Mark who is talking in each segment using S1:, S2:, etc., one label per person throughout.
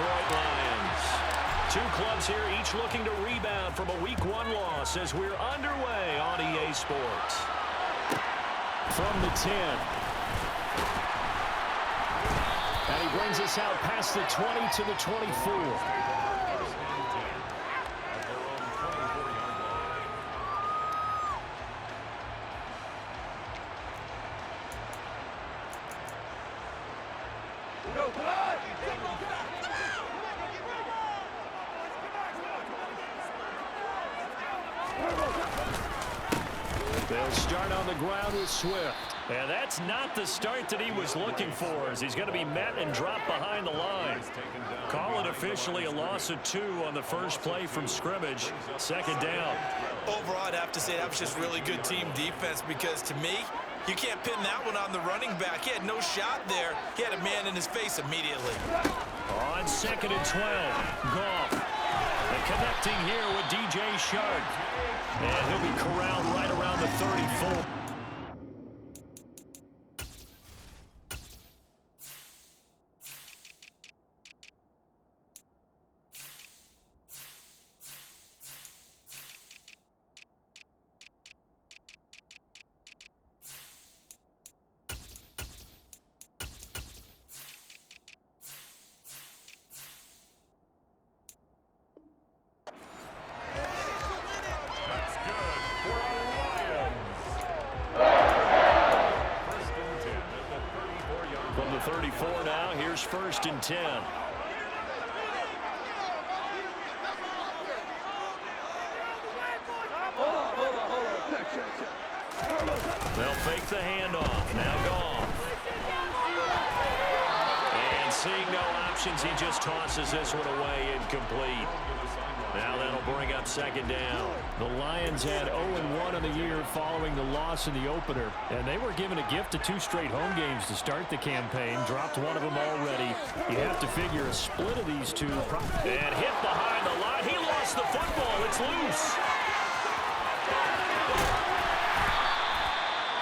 S1: Detroit Lions. Two clubs here, each looking to rebound from a Week 1 loss as we're underway on EA Sports. From the 10. And he brings us out past the 20 to the 24. They'll start on the ground with Swift. And that's not the start that he was looking for, as he's going to be met and dropped behind the line. Call it officially a loss of 2 on the first play from scrimmage. Second down.
S2: Overall, I'd have to say that was just really good team defense, because to me, you can't pin that one on the running back. He had no shot there. He had a man in his face immediately.
S1: On 2nd and 12, Goff. And connecting here with DJ Shark. And he'll be corralled right around the 34. From the 34 now, here's 1st and 10. They'll fake the handoff. Now Goff. And seeing no options, he just tosses this one away, incomplete. Now that'll bring up 2nd down. The Lions had 0-1 on the year following the loss in the opener, and they were given a gift of 2 straight home games to start the campaign. Dropped one of them already. You have to figure a split of these two. And hit behind the line. He lost the football. It's loose.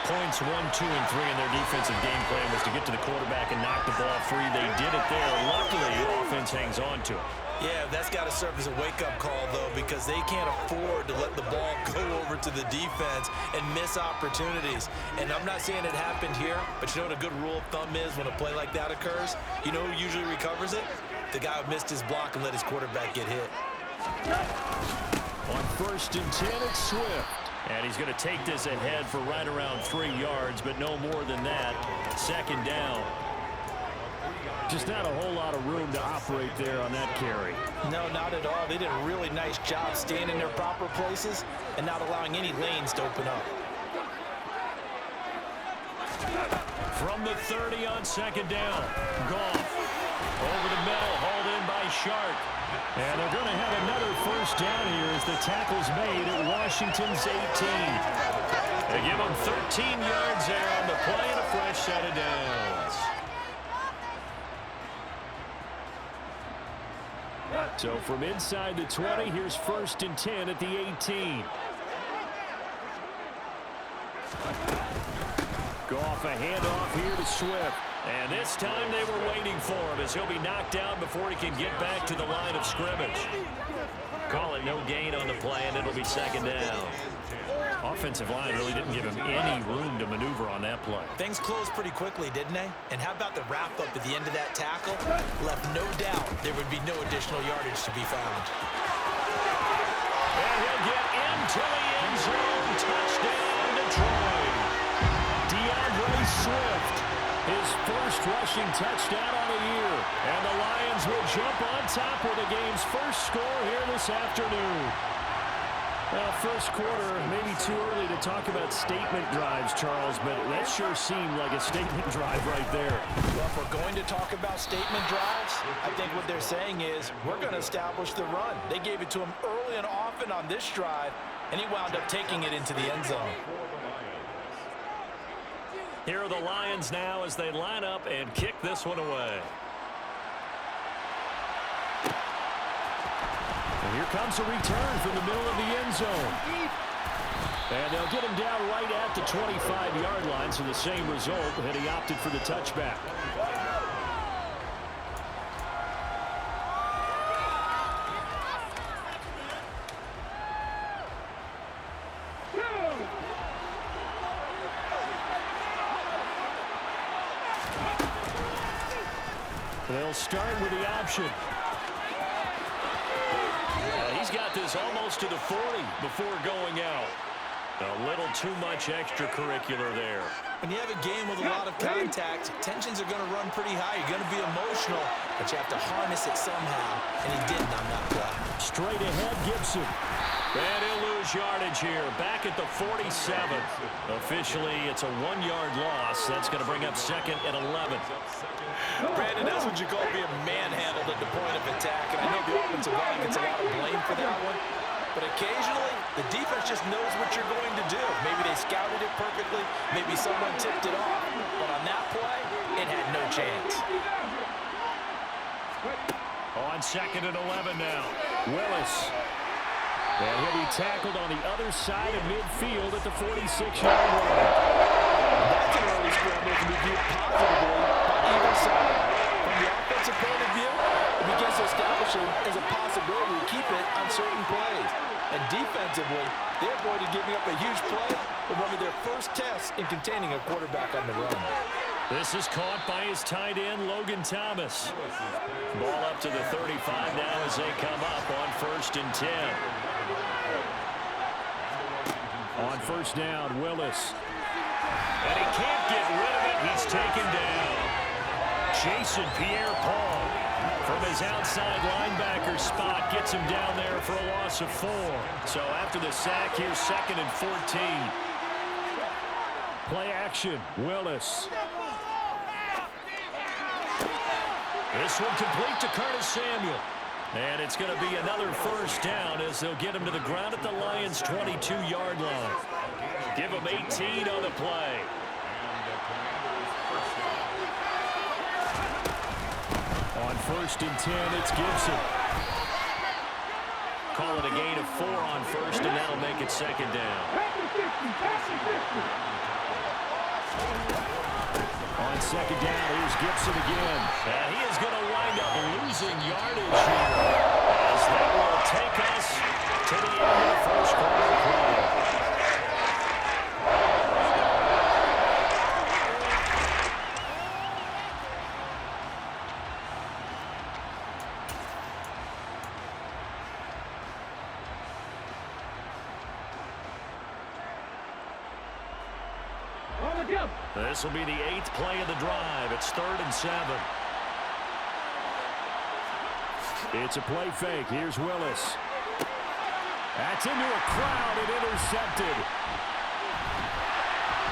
S1: Points 1, 2, and 3 in their defensive game plan was to get to the quarterback and knock the ball free. They did it there. Luckily, the offense hangs on to it.
S2: Yeah, that's got to serve as a wake-up call, though, because they can't afford to let the ball go over to the defense and miss opportunities. And I'm not saying it happened here, but you know what a good rule of thumb is when a play like that occurs? You know who usually recovers it? The guy who missed his block and let his quarterback get hit.
S1: On 1st and 10, it's Swift. And he's going to take this ahead for right around 3 yards, but no more than that. 2nd down. Just not a whole lot of room to operate there on that carry.
S2: No, not at all. They did a really nice job staying in their proper places and not allowing any lanes to open up.
S1: From the 30 on 2nd down. Goff. Over the middle, hauled in by Shark. And they're going to have another 1st down here as the tackle's made at Washington's 18. They give them 13 yards there on the play and a fresh set of downs. So from inside the 20, here's 1st and 10 at the 18. Goff, a handoff here to Swift. And this time they were waiting for him as he'll be knocked down before he can get back to the line of scrimmage. Call it no gain on the play, and it'll be 2nd down. Offensive line really didn't give him any room to maneuver on that play.
S2: Things closed pretty quickly, didn't they? And how about the wrap-up at the end of that tackle? Left no doubt there would be no additional yardage to be found.
S1: And he'll get into the end zone. Touchdown, Detroit. DeAndre Swift, his 1st rushing touchdown on the year. And the Lions will jump on top with the game's 1st score here this afternoon. Well, 1st quarter, maybe too early to talk about statement drives, Charles, but that sure seemed like a statement drive right there.
S2: Well, if we're going to talk about statement drives, I think what they're saying is we're going to establish the run. They gave it to him early and often on this drive, and he wound up taking it into the end zone.
S1: Here are the Lions now as they line up and kick this one away. And here comes a return from the middle of the end zone. And they'll get him down right at the 25-yard line, so the same result, and he opted for the touchback. They'll start with the option. He's got this almost to the 40 before going out. A little too much extracurricular there.
S2: When you have a game with a lot of contact, tensions are going to run pretty high. You're going to be emotional, but you have to harness it somehow, and he didn't on that play.
S1: Straight ahead, Gibson. And he'll lose yardage here. Back at the 47. Officially, it's a 1-yard loss. That's going to bring up 2nd and 11.
S2: Brandon, that's what you call being manhandled at the point of attack, and I know the offensive line gets a lot of blame for that one. But occasionally, the defense just knows what you're going to do. Maybe they scouted it perfectly. Maybe someone tipped it off. But on that play, it had no chance.
S1: On 2nd and 11 now. Willis. And he'll be tackled on the other side of midfield at the 46-yard line.
S2: That's an early scramble to be viewed positively by either side. From the offensive point of view, it begins to establish it as a possibility to keep it on certain plays. And defensively, they avoided giving up a huge play with one of their first tests in containing a quarterback on the run.
S1: This is caught by his tight end, Logan Thomas. Ball up to the 35 now as they come up on 1st and 10. On 1st down, Willis. And he can't get rid of it. He's taken down. Jason Pierre-Paul from his outside linebacker spot gets him down there for a loss of 4. So after the sack, here's 2nd and 14. Play action, Willis. This one complete to Curtis Samuel. And it's going to be another 1st down as they'll get him to the ground at the Lions' 22-yard line. Give him 18 on the play. On 1st and 10, it's Gibson. Call it a gain of 4 on 1st, and that'll make it 2nd down. On 2nd down, here's Gibson again. And he is going to wind up losing yardage here as that will take us to the end of the 1st quarter play. This will be the 8th play of the drive. It's 3rd and 7. It's a play fake. Here's Willis. That's into a crowd and intercepted.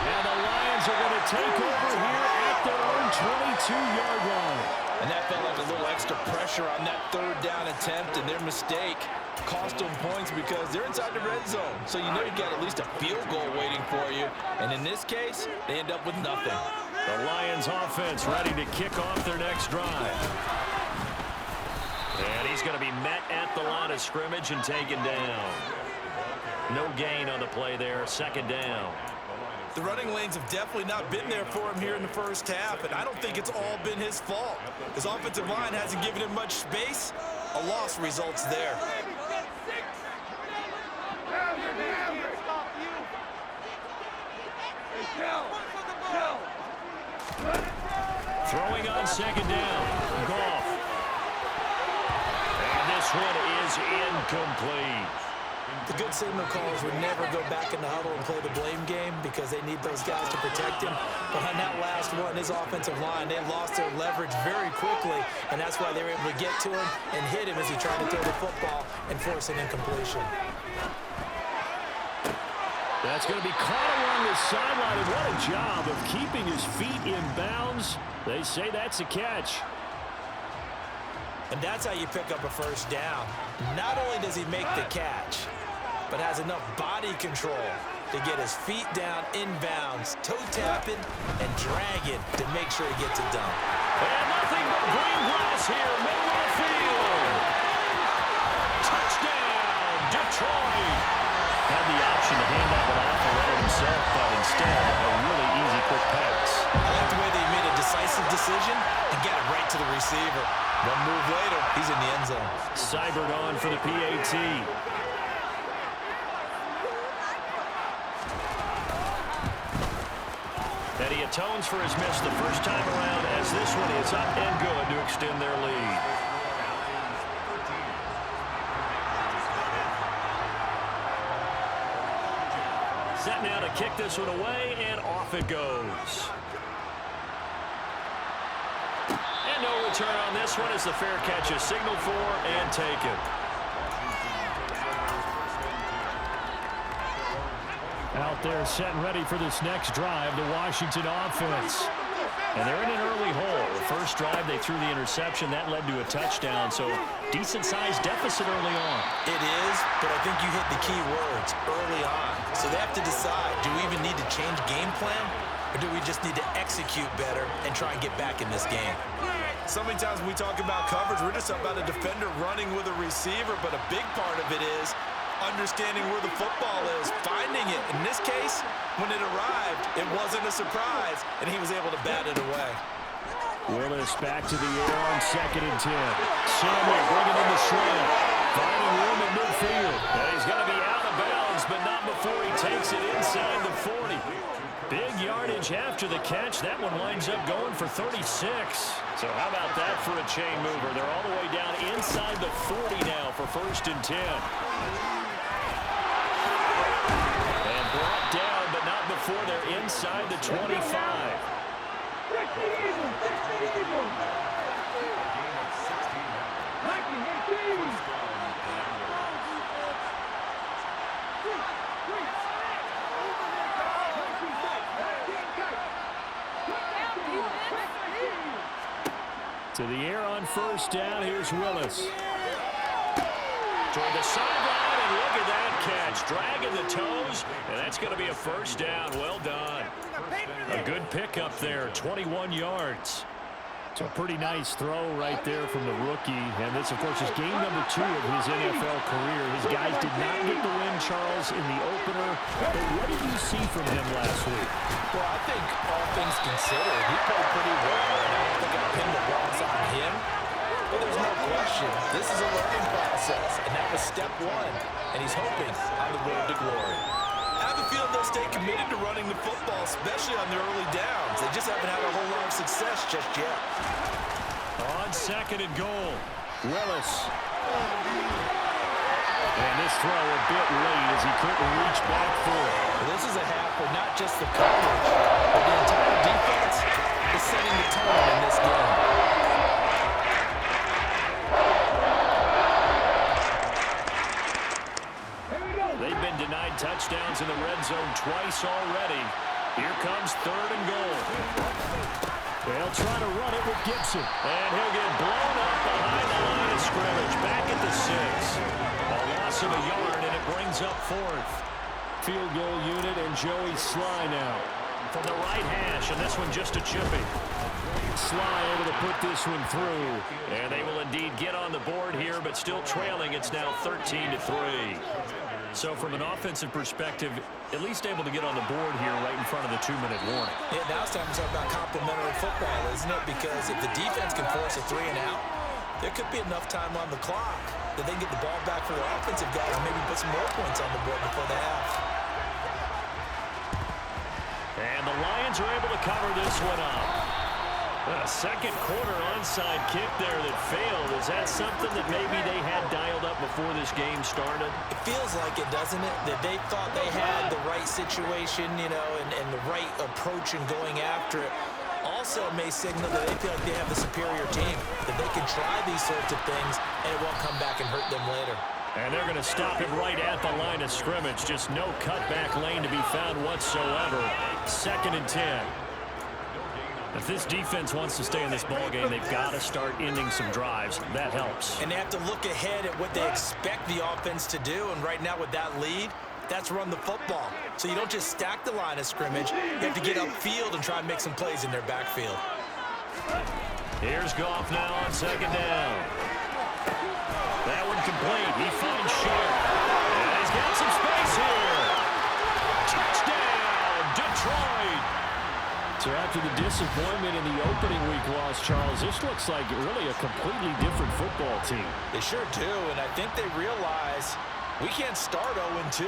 S1: And the Lions are going to take over here at their own 22-yard line.
S2: And that felt like a little extra pressure on that 3rd down attempt, and their mistake cost them points because they're inside the red zone. So you know you've got at least a field goal waiting for you. And in this case, they end up with nothing.
S1: The Lions offense ready to kick off their next drive. And he's going to be met at the line of scrimmage and taken down. No gain on the play there, 2nd down.
S2: The running lanes have definitely not been there for him here in the 1st half, and I don't think it's all been his fault. His offensive line hasn't given him much space. A loss results there.
S1: Throwing on 2nd down. Goff. And this one is incomplete.
S2: The good signal callers would never go back in the huddle and play the blame game because they need those guys to protect him. But on that last one, his offensive line, they lost their leverage very quickly, and that's why they were able to get to him and hit him as he tried to throw the football and force an incompletion.
S1: That's going to be caught along the sideline, and what a job of keeping his feet in bounds. They say that's a catch.
S2: And that's how you pick up a 1st down. Not only does he make the catch, but has enough body control to get his feet down inbounds, toe tapping, and dragging to make sure he gets it done.
S1: And nothing but green grass here, middle of the field. Touchdown, Detroit. Had the option to hand that one off and run it himself, but instead, a really easy quick pass.
S2: I like the way they made a decisive decision and got it right to the receiver. One move later, he's in the end zone.
S1: Seibert on for the PAT. And he atones for his miss the first time around, as this one is up and good to extend their lead. Set now to kick this one away, and off it goes. And no return on this one as the fair catch is signaled for and taken. Out there set and ready for this next drive, the Washington offense. And they're in an early hole. The first drive, they threw the interception. That led to a touchdown, so decent-sized deficit early on.
S2: It is, but I think you hit the key words, early on. So they have to decide, do we even need to change game plan, or do we just need to execute better and try and get back in this game? So many times when we talk about coverage, we're just about a defender running with a receiver, but a big part of it is understanding where the football is, finding it. In this case, when it arrived, it wasn't a surprise, and he was able to bat it away.
S1: Willis back to the air on 2nd and 10. Samuel bringing in the slant, finding room in midfield. And he's going to be out of bounds, but not before he takes it inside the 40. Big yardage after the catch. That one winds up going for 36. So how about that for a chain mover? They're all the way down inside the 40 now for 1st and 10. And brought down, but not before they're inside the 25. To the air on 1st down, here's Willis. Toward the sideline, and look at that catch. Dragging the toes, and that's going to be a 1st down. Well done. A good pickup there, 21 yards. It's a pretty nice throw right there from the rookie. And this, of course, is game number 2 of his NFL career. His guys did not get the win, Charles, in the opener. But what did you see from him last week?
S2: Well, I think all things considered, he played pretty well. And I don't think I pinned the loss on him. But there's no question, this is a learning process. And that was step 1. And he's hoping on the road to glory. I have a feeling they'll stay committed to running the football, especially on their early downs. They just haven't had a whole lot of success just yet.
S1: On 2nd and goal, Willis. And this throw a bit late as he couldn't reach back for it.
S2: Well, this is a half where not just the coverage, but the entire defense is setting the tone in this game.
S1: They've been denied touchdowns in the red zone twice already. Here comes 3rd and goal. They'll try to run it with Gibson. And he'll get blown up behind the line of scrimmage. Back at the 6. A loss of a yard, and it brings up 4th. Field goal unit and Joey Sly now. From the right hash, and this one just a chippy. Sly able to put this one through. And they will indeed get on the board here, but still trailing. It's now 13-3. So from an offensive perspective, at least able to get on the board here right in front of the 2-minute warning.
S2: Yeah, now it's time to talk about complementary football, isn't it? Because if the defense can force a 3 and out, there could be enough time on the clock that they can get the ball back for their offensive guys and maybe put some more points on the board before the half.
S1: And the Lions are able to cover this one up. A 2nd quarter onside kick there that failed. Is that something that maybe they had dialed up before this game started?
S2: It feels like it, doesn't it? That they thought they had the right situation, you know, and the right approach in going after it. Also may signal that they feel like they have the superior team, that they can try these sorts of things, and it won't come back and hurt them later.
S1: And they're going to stop it right at the line of scrimmage. Just no cutback lane to be found whatsoever. 2nd and 10. If this defense wants to stay in this ballgame, they've got to start ending some drives. That helps.
S2: And they have to look ahead at what they expect the offense to do. And right now with that lead, that's run the football. So you don't just stack the line of scrimmage. You have to get upfield and try and make some plays in their backfield.
S1: Here's Goff now on 2nd down. That one complete. He finds Sharp. And he's got some space here. Touchdown, Detroit. So after the disappointment in the opening week loss, Charles, this looks like really a completely different football team.
S2: They sure do, and I think they realize we can't start 0-2.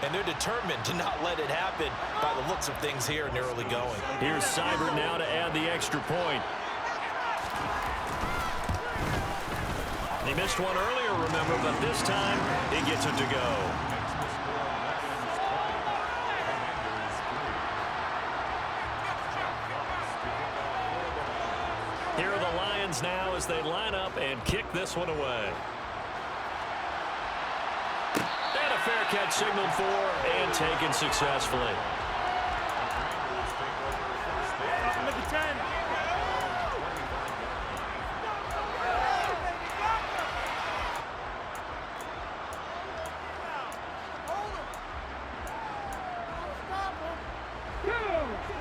S2: and they're determined to not let it happen by the looks of things here in the early going.
S1: Here's Seibert now to add the extra point. He missed one earlier, remember, but this time he gets it to go. Here are the Lions now as they line up and kick this one away. And a fair catch signaled for and taken successfully.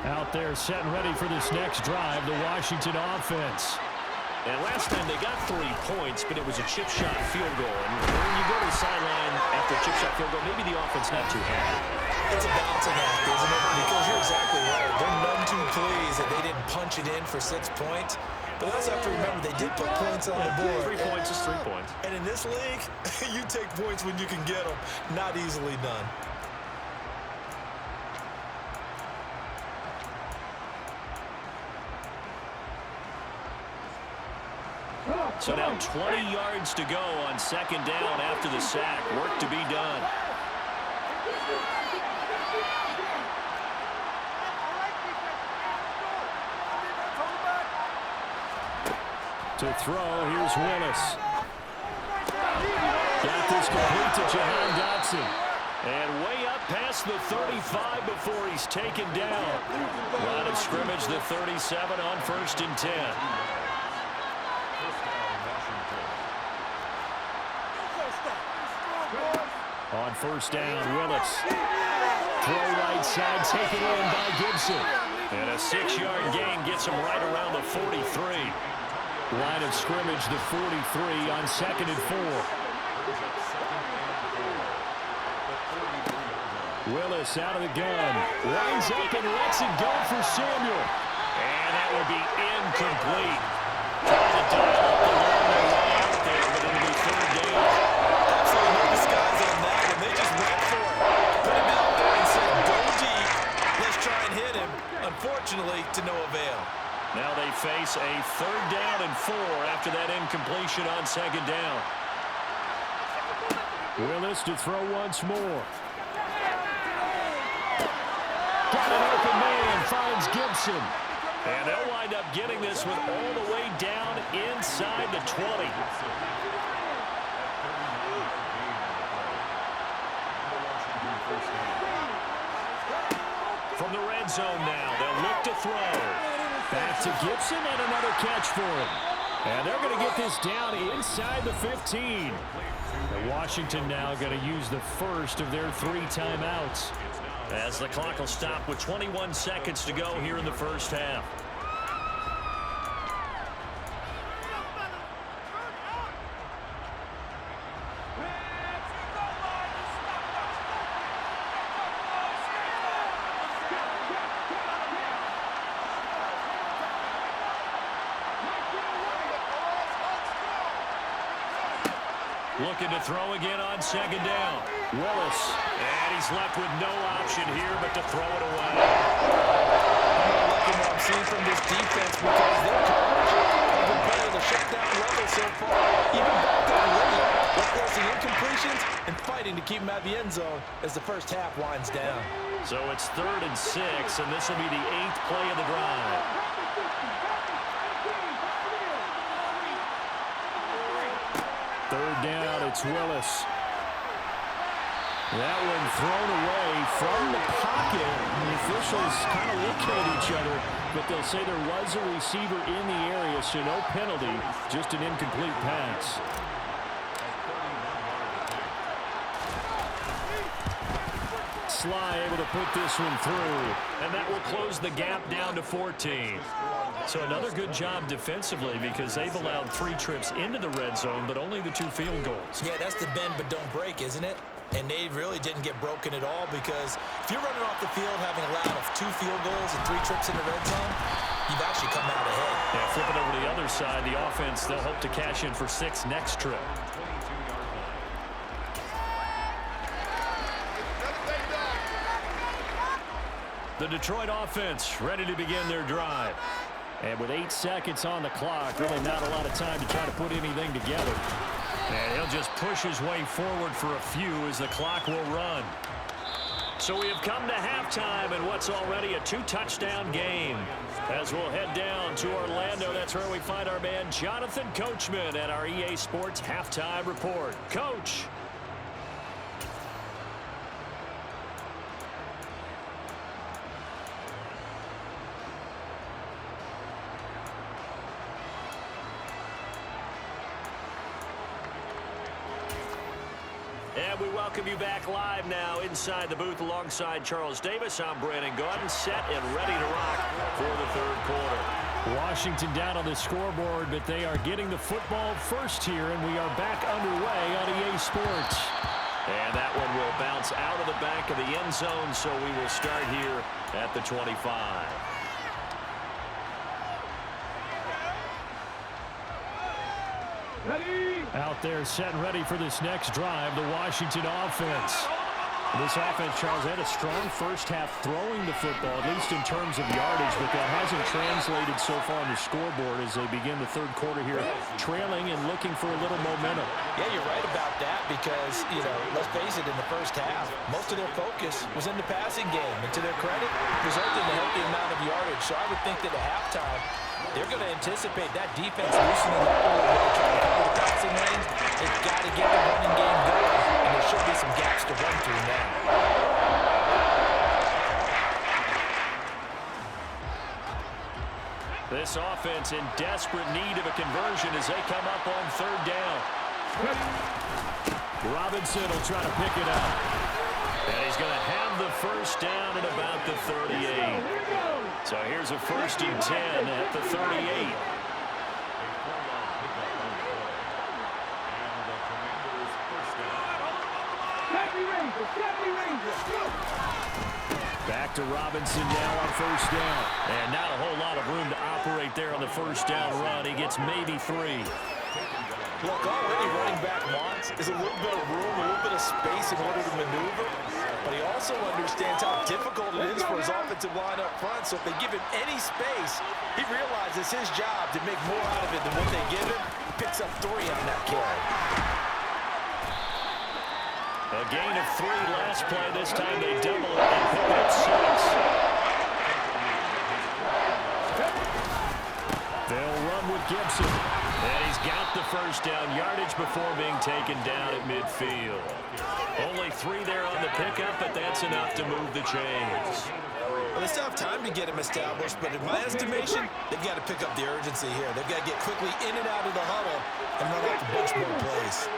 S1: Out there set and ready for this next drive, the Washington offense. And last time they got 3 points, but it was a chip shot field goal. And when you go to the sideline after a chip shot field goal, maybe the offense not too happy.
S2: It's a balancing act, isn't it? Because you're exactly right. They're none too pleased that they didn't punch it in for 6 points. But also have to remember they did put points on the board.
S1: 3 points is 3 points.
S2: And in this league, you take points when you can get them. Not easily done.
S1: So now 20 yards to go on second down after the sack. Work to be done. To throw, here's Willis. Got this complete to Jahan Dotson. And way up past the 35 before he's taken down. Line of scrimmage, the 37 on 1st and 10. On 1st down, Willis. Throw right side, taken in by Gibson. And a 6-yard gain gets him right around the 43. Line of scrimmage, the 43 on 2nd and 4. Willis out of the gun. Lines up and lets it go for Samuel. And that will be incomplete. Trying to dial up the long way out there, but it'll be 3rd down.
S2: Absolutely no disguise on that one. They just went for it. Put him out there and said, go deep. Let's try and hit him. Unfortunately, to no avail.
S1: Now they face a 3rd down and 4 after that incompletion on 2nd down. Willis to throw once more. Got an open man, finds Gibson. And they'll wind up getting this one all the way down inside the 20. From the red zone now, they'll look to throw. Back to Gibson and another catch for him. And they're going to get this down inside the 15. And Washington now going to use the first of their 3 timeouts. As the clock will stop with 21 seconds to go here in the first half. Looking to throw again on 2nd down. Willis. And he's left with no option here but to throw it away.
S2: I'm not liking what I'm seeing from this defense because their coverage has been playing at a shutdown level so far. Even back down late, they're forcing incompletions and fighting to keep them out of the end zone as the first half winds down.
S1: So it's 3rd and 6, and this will be the 8th play of the drive. Third down, it's Willis. That one thrown away from the pocket. The officials kind of look at each other, but they'll say there was a receiver in the area, so no penalty, just an incomplete pass. Sly able to put this one through, and that will close the gap down to 14. So another good job defensively because they've allowed 3 trips into the red zone, but only the 2 field goals.
S2: Yeah, that's the bend but don't break, isn't it? And they really didn't get broken at all because if you're running off the field having allowed 2 field goals and 3 trips in the red zone, you've actually come out ahead.
S1: Yeah, flip it over to the other side. The offense, they'll hope to cash in for 6 next trip. The Detroit offense ready to begin their drive. And with 8 seconds on the clock, really not a lot of time to try to put anything together. And he'll just push his way forward for a few as the clock will run. So we have come to halftime in what's already a 2-touchdown game. As we'll head down to Orlando, that's where we find our man Jonathan Coachman at our EA Sports Halftime Report. Coach. And we welcome you back live now inside the booth alongside Charles Davis. I'm Brandon Gaudin, set and ready to rock for the third quarter. Washington down on the scoreboard, but they are getting the football first here, and we are back underway on EA Sports. And that one will bounce out of the back of the end zone, so we will start here at the 25. Out there set and ready for this next drive, the Washington offense. This offense, Charles, had a strong first half throwing the football, at least in terms of yardage, but that hasn't translated so far on the scoreboard as they begin the third quarter here, trailing and looking for a little momentum.
S2: Yeah, you're right about that because, let's face it, in the first half, most of their focus was in the passing game. And to their credit, resulted in a healthy amount of yardage. So I would think that at halftime, they're going to anticipate that defense loosening up a little bit, trying to cover the passing lanes. They've got to get the running game going, and there should be some gaps to run through now.
S1: This offense in desperate need of a conversion as they come up on third down. Robinson will try to pick it up. And he's going to have the first down at about the 38. So here's a 1st and 10 at the 38. Back to Robinson now on first down. And not a whole lot of room to operate there on the first down run. He gets maybe 3.
S2: Look, all any running back wants is a little bit of room, a little bit of space in order to maneuver. But he also understands how difficult it is for his offensive line up front. So if they give him any space, he realizes his job to make more out of it than what they give him. He picks up 3 on that carry.
S1: A gain of 3 last play. This time they double it and pick up 6. They'll run with Gibson. And he's got the first down yardage before being taken down at midfield. Only 3 there on the pickup, but that's enough to move the chains.
S2: Well, they still have time to get him established, but in my estimation, they've got to pick up the urgency here. They've got to get quickly in and out of the huddle and run off a bunch more plays.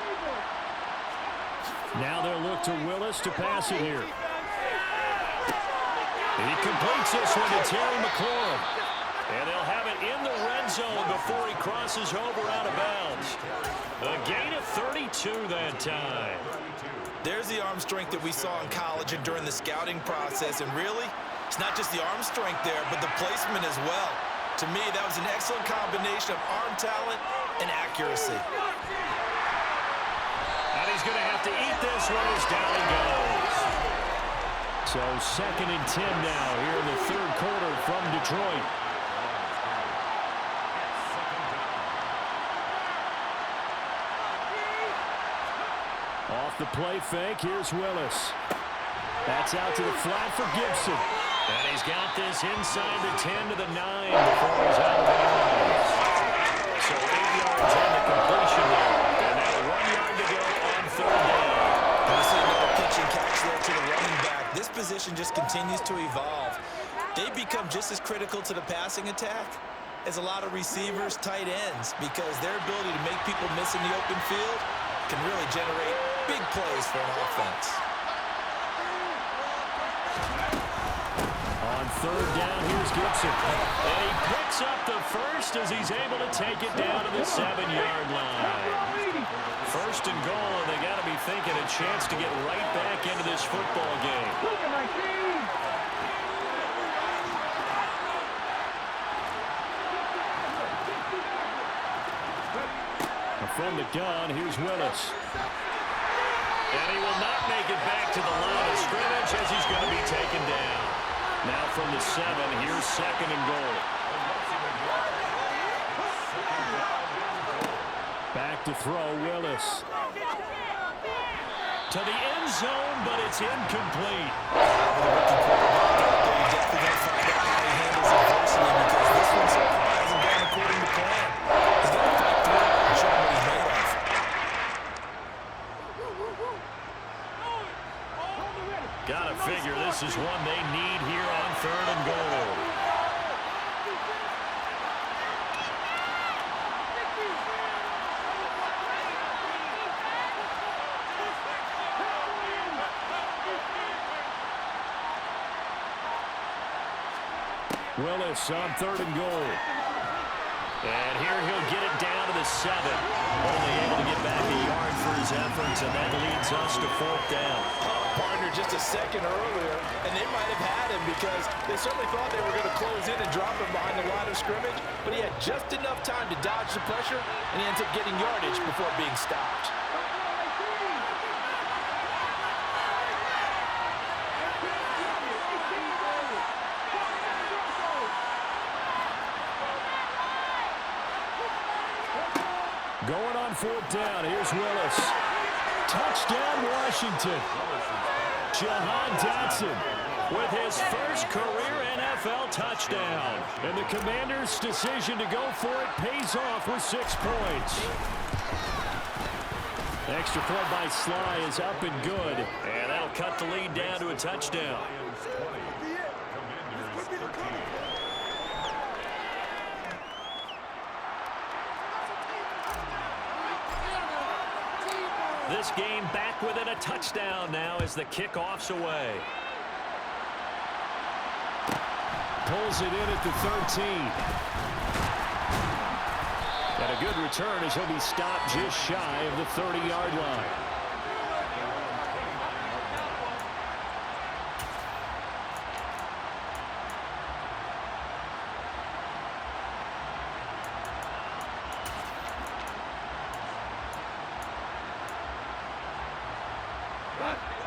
S1: Now they'll look to Willis to pass it here. He completes this one to Terry McLaurin. And they'll have it in the red zone before he crosses over out of bounds. A gain of 32 that time.
S2: There's the arm strength that we saw in college and during the scouting process. And really, it's not just the arm strength there, but the placement as well. To me, that was an excellent combination of arm talent and accuracy.
S1: And he's going to have to eat this one as down he goes. So 2nd and 10 now here in the third quarter from Detroit. Off the play fake, here's Willis. That's out to the flat for Gibson. And he's got this inside the 10 to the 9 before he's out of bounds. So 8 yards on the completion there. And now 1 yard to go on third down.
S2: You see another pitch and catch there to the running back. This position just continues to evolve. They become just as critical to the passing attack as a lot of receivers, tight ends, because their ability to make people miss in the open field can really generate big plays for an offense.
S1: On third down, here's Gibson. And he picks up the first as he's able to take it down to the 7-yard line. First and goal, and they got to be thinking a chance to get right back into this football game. From the gun, here's Willis. And he will not make it back to the line of scrimmage as he's going to be taken down. Now from the 7, here's 2nd and goal. Back to throw, Willis. To the end zone, but it's incomplete.
S2: This one so far hasn't gone according to plan. He's got to fight through it and show him what he's made of.
S1: Gotta figure this is one they need here on 3rd and goal. Willis on 3rd and goal. And here he'll get it down to the 7. Only able to get back a yard for his efforts, and that leads us to 4th down.
S2: Partner just a second earlier, and they might have had him because they certainly thought they were going to close in and drop him behind the line of scrimmage, but he had just enough time to dodge the pressure, and he ends up getting yardage before being stopped.
S1: Going on 4th down, here's Willis. Touchdown, Washington. Jahan Dotson with his first career NFL touchdown. And the Commanders' decision to go for it pays off with 6 points. Extra point by Sly is up and good. And that'll cut the lead down to a touchdown. This game back within a touchdown now as the kickoff's away. Pulls it in at the 13. And a good return as he'll be stopped just shy of the 30-yard line.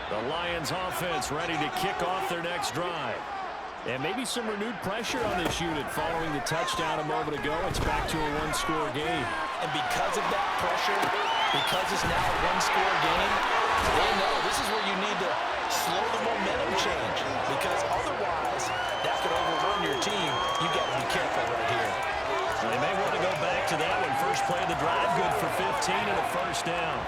S1: The Lions offense ready to kick off their next drive. And maybe some renewed pressure on this unit following the touchdown a moment ago. It's back to a one-score game.
S2: And because of that pressure, because it's now a one-score game, they know this is where you need to slow the momentum change. Because otherwise, that could overrun your team. You've got to be careful right here.
S1: They may want to go back to that one. First play of the drive, good for 15 and a first down.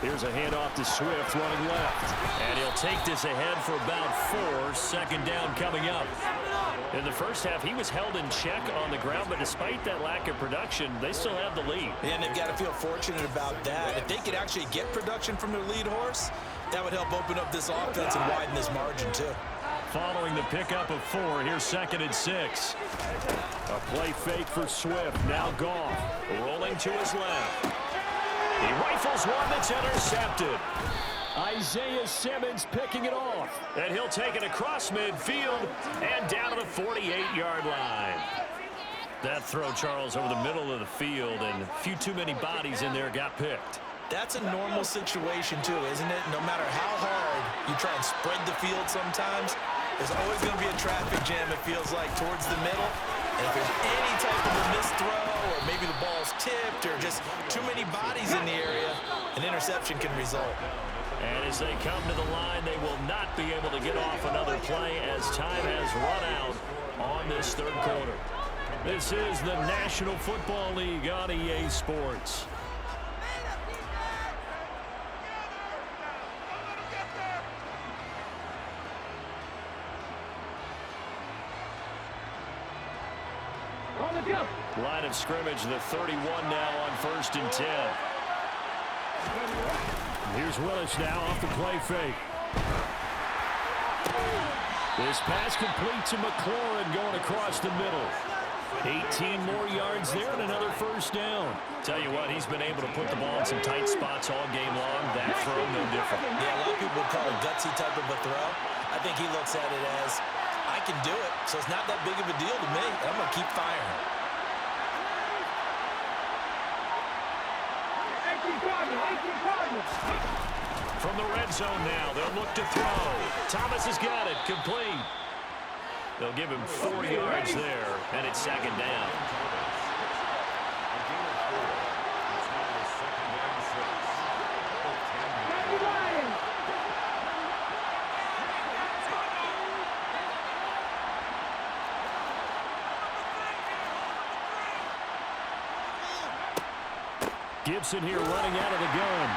S1: Here's a handoff to Swift running left. And he'll take this ahead for about 4. Second down coming up. In the first half, he was held in check on the ground, but despite that lack of production, they still have the lead.
S2: And they've got to feel fortunate about that. If they could actually get production from their lead horse, that would help open up this offense and widen this margin too.
S1: Following the pickup of 4, here's 2nd and 6. A play fake for Swift. Now Goff rolling to his left. He rifles one that's intercepted. Isaiah Simmons picking it off. And he'll take it across midfield and down to the 48-yard line. That throw, Charles, over the middle of the field, and a few too many bodies in there got picked.
S2: That's a normal situation, too, isn't it? No matter how hard you try and spread the field sometimes, there's always going to be a traffic jam, it feels like, towards the middle. And if there's any type of a missed throw, or maybe the ball's tipped, or just too many bodies in the area, an interception can result.
S1: And as they come to the line, they will not be able to get off another play as time has run out on this third quarter. This is the National Football League on EA Sports. Line of scrimmage, the 31 now on 1st and 10. Here's Willis now off the play fake. This pass complete to McLaurin going across the middle. 18 more yards there and another first down. Tell you what, he's been able to put the ball in some tight spots all game long. That throw, no different.
S2: Yeah, a lot of people would call it gutsy type of a throw. I think he looks at it as, I can do it, so it's not that big of a deal to me. I'm going to keep firing.
S1: From the red zone now, they'll look to throw. Thomas has got it, complete. They'll give him 4 yards there, and it's second down. Gibson here running out of the gun.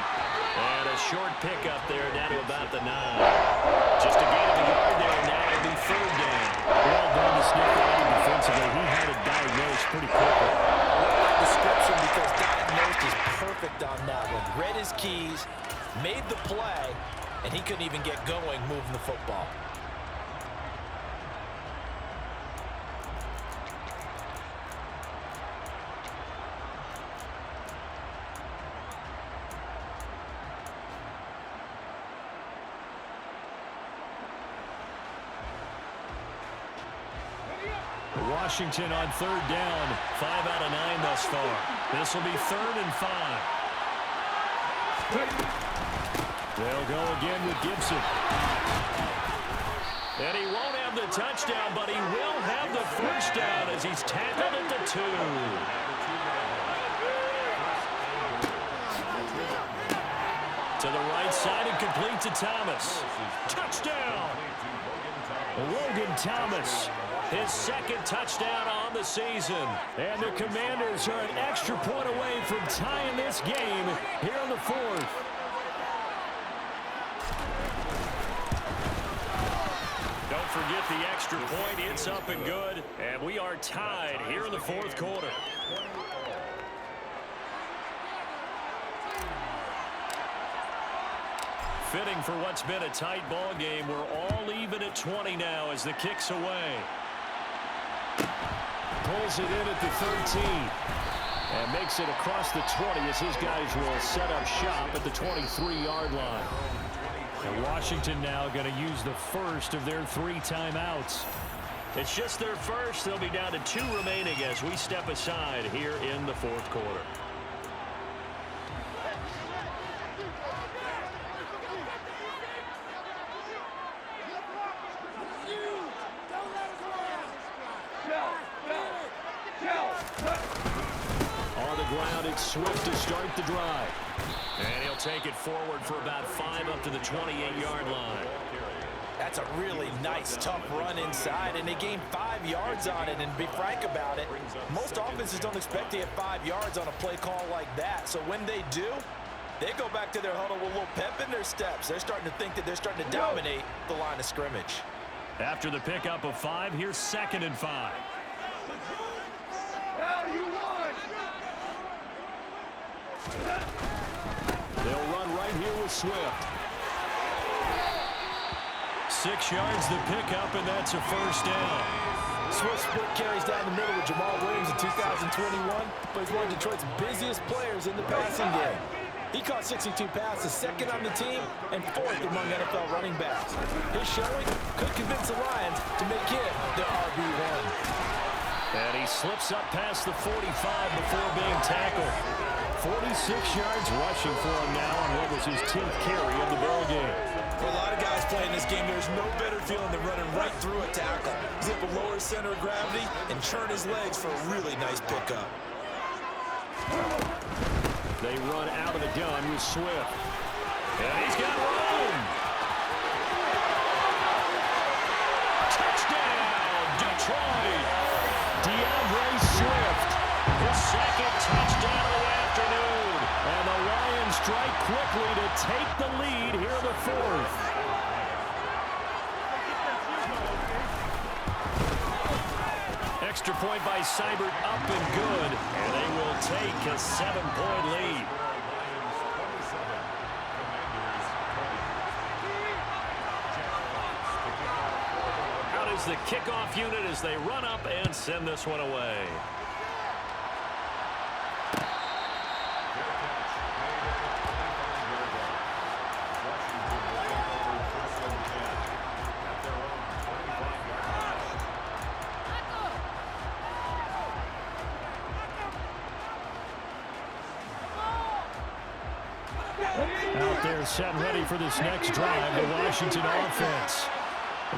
S1: And a short pickup there down to about the 9. Just a gain of a yard there, and now it'll be third down. Well done to sniff that out defensively. He had it diagnosed pretty quickly.
S2: That description, because diagnosed is perfect on that one. Read his keys, made the play, and he couldn't even get going moving the football.
S1: Washington on third down, 5 out of 9 thus far. This will be 3rd and 5. They'll go again with Gibson. And he won't have the touchdown, but he will have the first down as he's tackled at the 2. To the right side and complete to Thomas. Touchdown! Logan Thomas. His second touchdown on the season. And the Commanders are an extra point away from tying this game here in the 4th. Don't forget the extra point. It's up and good. And we are tied here in the 4th quarter. Fitting for what's been a tight ball game. We're all even at 20 now as the kick's away. Pulls it in at the 13 and makes it across the 20 as his guys will set up shop at the 23-yard line. And Washington now going to use the first of their 3 timeouts. It's just their first. They'll be down to 2 remaining as we step aside here in the 4th quarter. Swift to start the drive. And he'll take it forward for about 5 up to the 28-yard line.
S2: That's a really nice, tough run inside, and they gained 5 yards on it. And to be frank about it, most offenses don't expect to get 5 yards on a play call like that. So when they do, they go back to their huddle with a little pep in their steps. They're starting to think that they're starting to dominate the line of scrimmage.
S1: After the pickup of 5, here's 2nd and 5. They'll run right here with Swift. 6 yards the pickup, and that's a first down.
S2: Swift split carries down the middle with Jamal Williams in 2021, but he's one of Detroit's busiest players in the passing game. He caught 62 passes, 2nd on the team, and 4th among NFL running backs. His showing could convince the Lions to make him their RB1.
S1: And he slips up past the 45 before being tackled. 46 yards rushing for him now on what was his 10th carry of the ball game.
S2: For a lot of guys playing this game, there's no better feeling than running right through a tackle. Zip a lower center of gravity and churn his legs for a really nice pickup.
S1: They run out of the gun with Swift. And he's got room. Touchdown, Detroit. DeAndre Swift, his 2nd touchdown of the afternoon. And the Lions strike quickly to take the lead here in the 4th. Extra point by Seibert up and good. And they will take a 7-point lead. Out is the kickoff unit as they run up and send this one away. they're set and ready for this next drive, the Washington offense.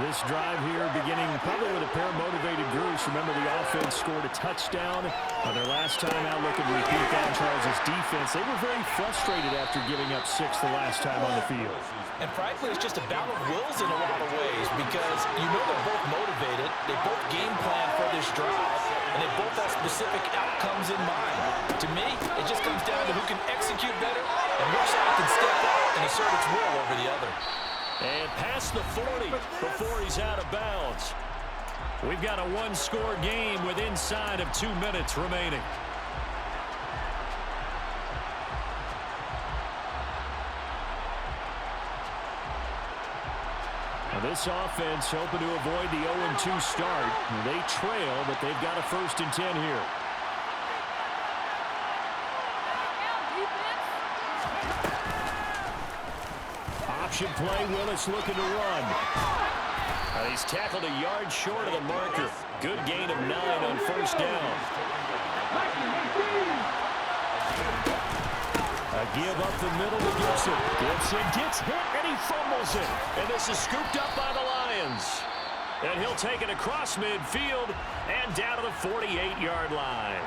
S1: This drive here beginning probably with a pair of motivated groups. Remember, the offense scored a touchdown on their last time out. Looking to repeat that. Charles' defense, they were very frustrated after giving up 6 the last time on the field.
S2: And frankly, it's just a battle of wills in a lot of ways because you know they're both motivated. They both game plan for this drive, and they both have specific outcomes in mind. To me, it just comes down to who can execute better and which side can step up and assert its will over the other.
S1: And past the 40 before he's out of bounds. We've got a one-score game with inside of 2 minutes remaining. Now this offense hoping to avoid the 0-2 start. They trail, but they've got a 1st and 10 here. Option play, Willis looking to run. He's tackled a yard short of the marker. Good gain of 9 on 1st down. A give up the middle to Gibson. Gibson gets hit and he fumbles it. And this is scooped up by the Lions. And he'll take it across midfield and down to the 48-yard line.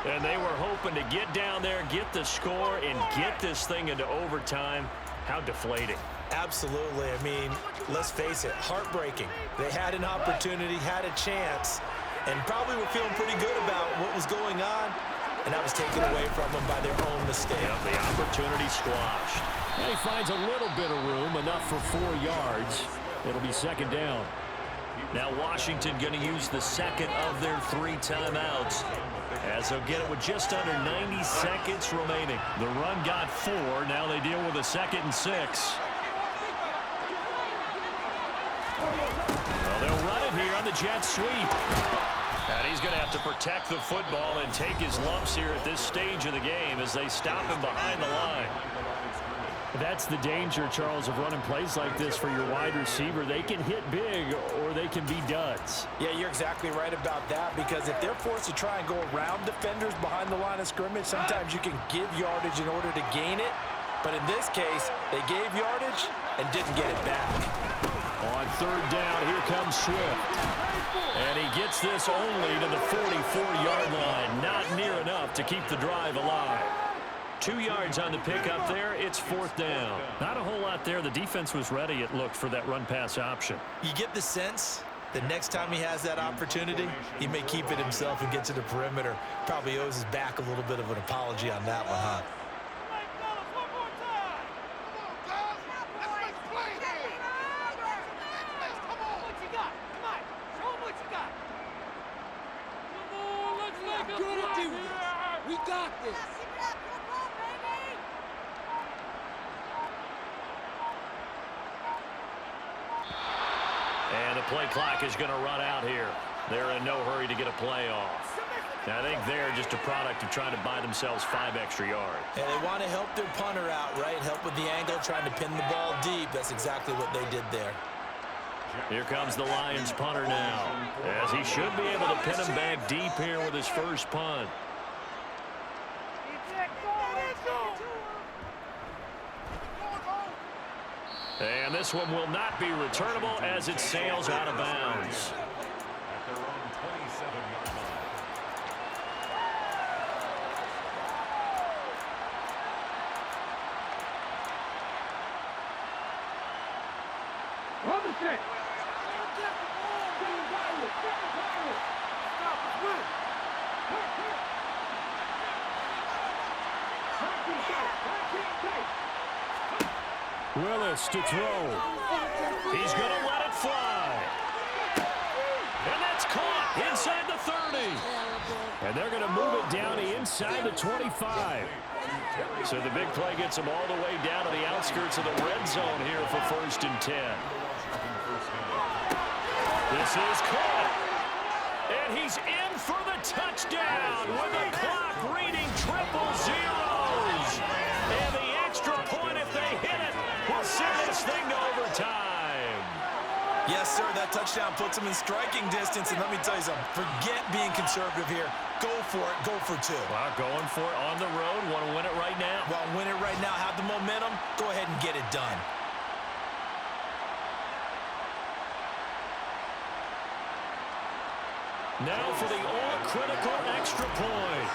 S1: And they were hoping to get down there, get the score, and get this thing into overtime. How deflating.
S2: Absolutely. I mean, let's face it, heartbreaking. They had an opportunity, had a chance, and probably were feeling pretty good about what was going on, and that was taken away from them by their own mistake.
S1: Yep, the opportunity squashed. And he finds a little bit of room, enough for 4 yards. It'll be 2nd down. Now Washington going to use the 2nd of their 3 timeouts, as they'll get it with just under 90 seconds remaining. The run got 4. Now they deal with a 2nd and 6. Well, they'll run it here on the jet sweep. And he's going to have to protect the football and take his lumps here at this stage of the game as they stop him behind the line. That's the danger, Charles, of running plays like this for your wide receiver. They can hit big or they can be duds.
S2: Yeah, you're exactly right about that, because if they're forced to try and go around defenders behind the line of scrimmage, sometimes you can give yardage in order to gain it. But in this case, they gave yardage and didn't get it back.
S1: On 3rd down, here comes Swift. And he gets this only to the 44-yard line. Not near enough to keep the drive alive. 2 yards on the pickup there. It's 4th down. Not a whole lot there. The defense was ready, it looked, for that run-pass option.
S2: You get the sense the next time he has that opportunity, he may keep it himself and get to the perimeter. Probably owes his back a little bit of an apology on that one, huh?
S3: We got this.
S1: And the play clock is going to run out here. They're in no hurry to get a play off. I think they're just a product of trying to buy themselves 5 extra yards.
S2: And they want to help their punter out, right? Help with the angle, trying to pin the ball deep. That's exactly what they did there.
S1: Here comes the Lions punter now, as he should be able to pin him back deep here with his first punt. And this one will not be returnable as it sails out of bounds. Willis to throw. He's going to let it fly. And that's caught inside the 30. And they're going to move it down to inside the 25. So the big play gets them all the way down to the outskirts of the red zone here for 1st and 10. This is caught. And he's in for the touchdown with the clock reading triple zeros. And the extra point, if they hit it, will send this thing to overtime.
S2: Yes, sir, that touchdown puts them in striking distance. And let me tell you something, forget being conservative here. Go for it. Go for two.
S1: Well, going for it on the road. Want to win it right now.
S2: Well, win it right now. Have the momentum. Go ahead and get it done.
S1: Now for the all-critical extra point.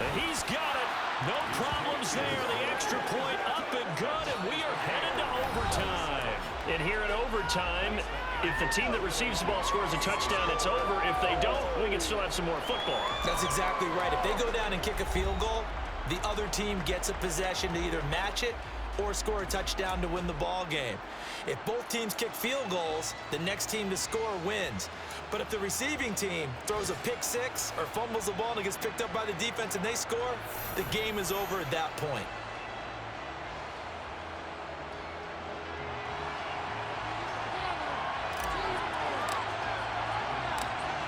S1: And he's got it. No problems there. The extra point up and good, and we are headed to overtime. And here in overtime, if the team that receives the ball scores a touchdown, it's over. If they don't, we can still have some more football.
S2: That's exactly right. If they go down and kick a field goal, the other team gets a possession to either match it or score a touchdown to win the ball game. If both teams kick field goals, the next team to score wins. But if the receiving team throws a pick six or fumbles the ball and it gets picked up by the defense and they score, the game is over at that point.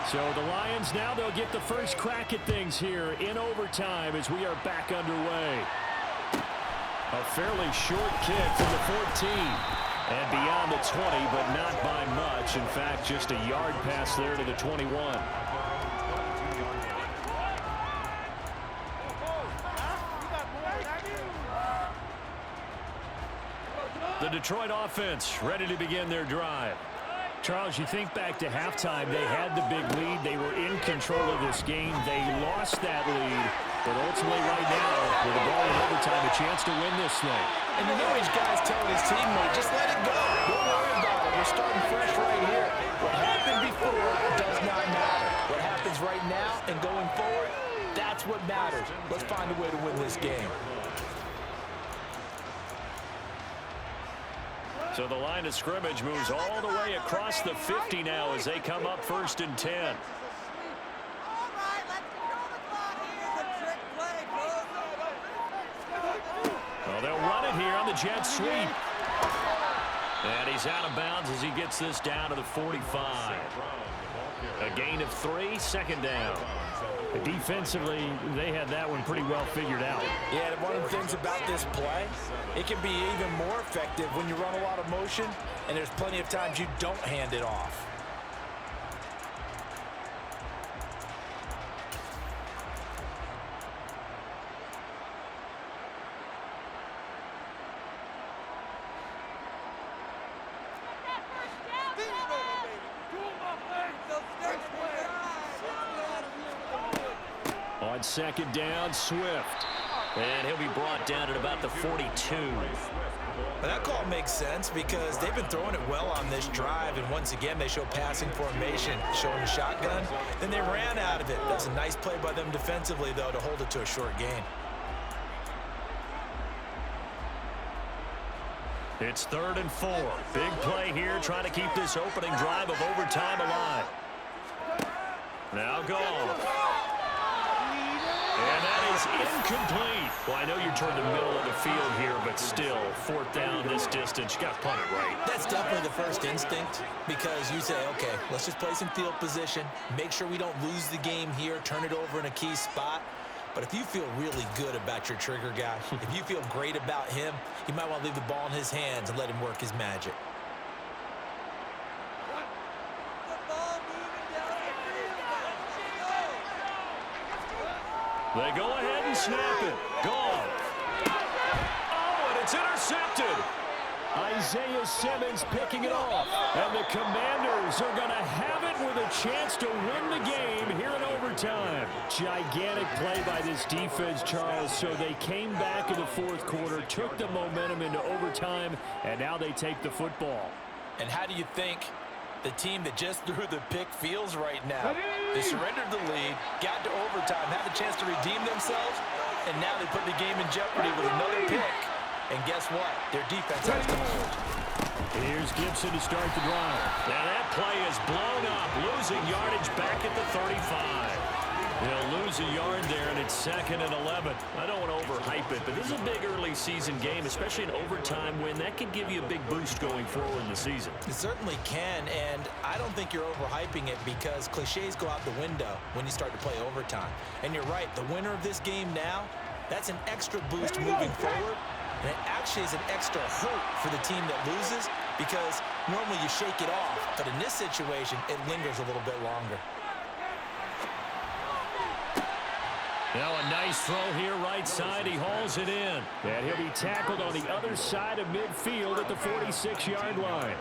S1: So the Lions now, they'll get the first crack at things here in overtime as we are back underway. A fairly short kick from the 14 and beyond the 20, but not by much. In fact, just a yard pass there to the 21. The Detroit offense ready to begin their drive. Charles, you think back to halftime, they had the big lead. They were in control of this game. They lost that lead. But ultimately right now, with the ball in overtime, a chance to win this thing.
S2: And you know each guy's telling his teammate, just let it go. Don't worry about it. We're starting fresh right here. What happened before does not matter. What happens right now and going forward, that's what matters. Let's find a way to win this game.
S1: So the line of scrimmage moves all the way across the 50 now as they come up 1st and 10. Well, they'll run it here on the jet sweep. And he's out of bounds as he gets this down to the 45. A gain of 3, 2nd down. Defensively, they had that one pretty well figured out.
S2: Yeah, and one of the things about this play, it can be even more effective when you run a lot of motion, and there's plenty of times you don't hand it off.
S1: On 2nd down, Swift. And he'll be brought down at about the 42.
S2: But that call makes sense because they've been throwing it well on this drive, and once again they show passing formation, showing the shotgun. Then they ran out of it. That's a nice play by them defensively, though, to hold it to a short gain.
S1: It's 3rd and 4. Big play here, trying to keep this opening drive of overtime alive. Now gone. And that is incomplete. Well, I know you're toward the middle of the field here, but still, 4th down this distance. You got to punt it right.
S2: That's definitely the first instinct because you say, okay, let's just play some field position, make sure we don't lose the game here, turn it over in a key spot. But if you feel really good about your trigger guy, if you feel great about him, you might want to leave the ball in his hands and let him work his magic.
S1: They go ahead and snap it. Gone. Oh, and it's intercepted. Isaiah Simmons picking it off. And the Commanders are going to have it with a chance to win the game here in overtime. Gigantic play by this defense, Charles. So they came back in the 4th quarter, took the momentum into overtime, and now they take the football.
S2: And how do you think the team that just threw the pick feels right now? They surrendered the lead, got to overtime, had the chance to redeem themselves, and now they put the game in jeopardy with another pick. And guess what? Their defense has to hold.
S1: Here's Gibson to start the drive. Now that play is blown up, losing yardage back at the 35. They'll lose a yard there, and it's 2nd and 11. I don't want to overhype it, but this is a big early season game, especially an overtime win. That could give you a big boost going forward in the season.
S2: It certainly can, and I don't think you're overhyping it because cliches go out the window when you start to play overtime. And you're right, the winner of this game now, that's an extra boost moving forward. And it actually is an extra hurt for the team that loses because normally you shake it off. But in this situation, it lingers a little bit longer.
S1: Now a nice throw here right side. He hauls it in. And he'll be tackled on the other side of midfield at the 46-yard line.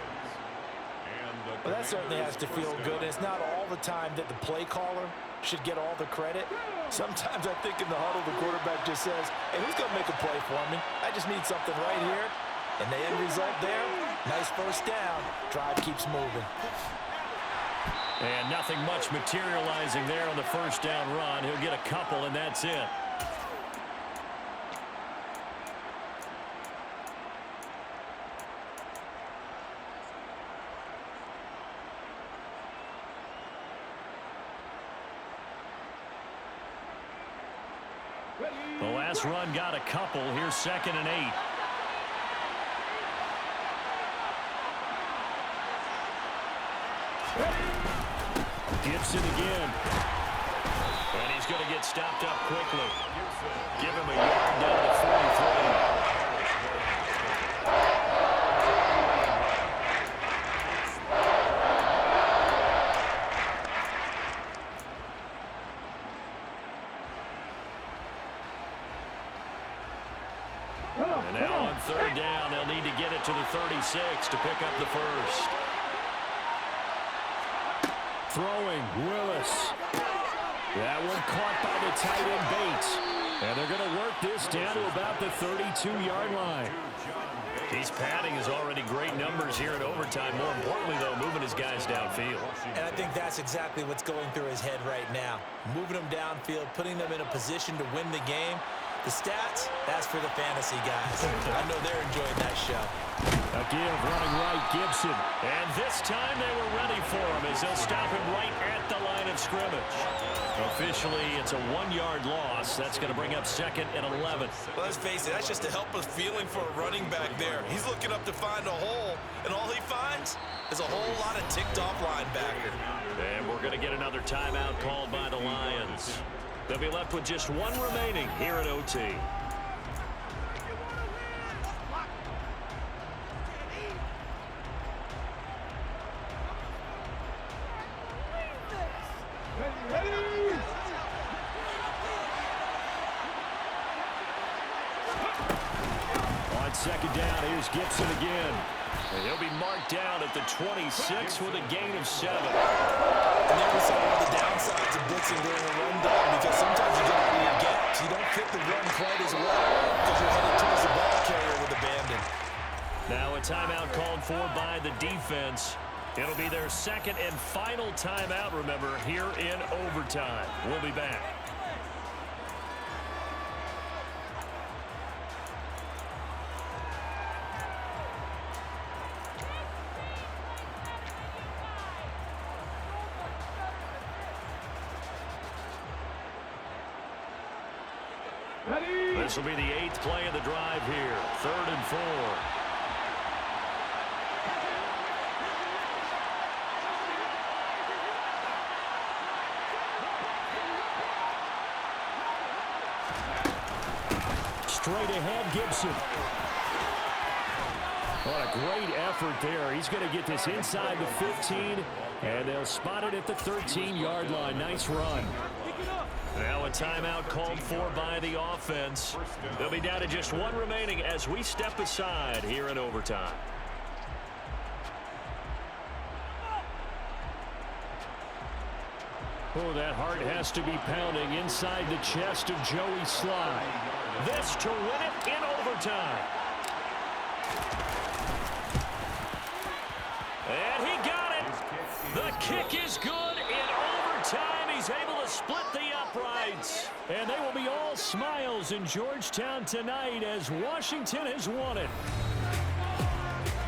S2: Well, that certainly has to feel good. And it's not all the time that the play caller should get all the credit. Sometimes I think in the huddle, the quarterback just says, hey, who's going to make a play for me? I just need something right here. And the end result there, nice first down. Drive keeps moving.
S1: And nothing much materializing there on the first down run. He'll get a couple, and that's it. The last run got a couple. Here's 2nd and 8. Gibson again. And he's going to get stopped up quickly. Give him a yard down to 43. And now on 3rd down, they'll need to get it to the 36 to pick up the first. Throwing, Willis. That one caught by the tight end Bates. And they're going to work this down to about the 32-yard line. He's padding his already great numbers here in overtime. More importantly, though, moving his guys downfield.
S2: And I think that's exactly what's going through his head right now. Moving them downfield, putting them in a position to win the game. The stats, that's for the fantasy guys. I know they're enjoying that show.
S1: A give running right, Gibson. And this time they were ready for him as they'll stop him right at the line of scrimmage. Officially, it's a 1-yard loss. That's going to bring up 2nd and 11.
S2: Well, let's face it, that's just a helpless feeling for a running back there. He's looking up to find a hole, and all he finds is a whole lot of ticked-off linebacker.
S1: And we're going to get another timeout called by the Lions. They'll be left with just one remaining here at OT. On 2nd down, here's Gibson again. And he'll be marked down at the 26 with a gain of 7.
S2: And there we saw one of the downsides of blitzing during a run down because sometimes you get out of your gaps. You don't fit the run quite as well because you're headed towards the ball carrier with abandon.
S1: Now a timeout called for by the defense. It'll be their 2nd and final timeout, remember, here in overtime. We'll be back. This will be the 8th play of the drive here. 3rd and 4. Straight ahead, Gibson. What a great effort there. He's going to get this inside the 15, and they'll spot it at the 13-yard line. Nice run. Now a timeout called for by the offense. They'll be down to just one remaining as we step aside here in overtime. Oh, that heart has to be pounding inside the chest of Joey Sly. This to win it in overtime. And he got it. The kick is good in overtime. He's able to split the uprights. And they will be all smiles in Georgetown tonight as Washington has won it.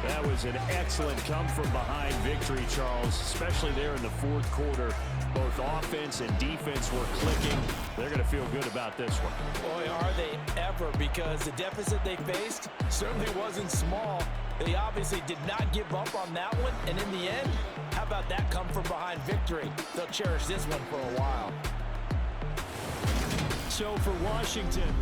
S1: That was an excellent come-from-behind victory, Charles, especially there in the 4th quarter. Both offense and defense were clicking. They're going to feel good about this one.
S2: Boy, are they ever, because the deficit they faced certainly wasn't small. They obviously did not give up on that one, and in the end, how about that come-from-behind victory? They'll cherish this one for a while.
S1: So for Washington,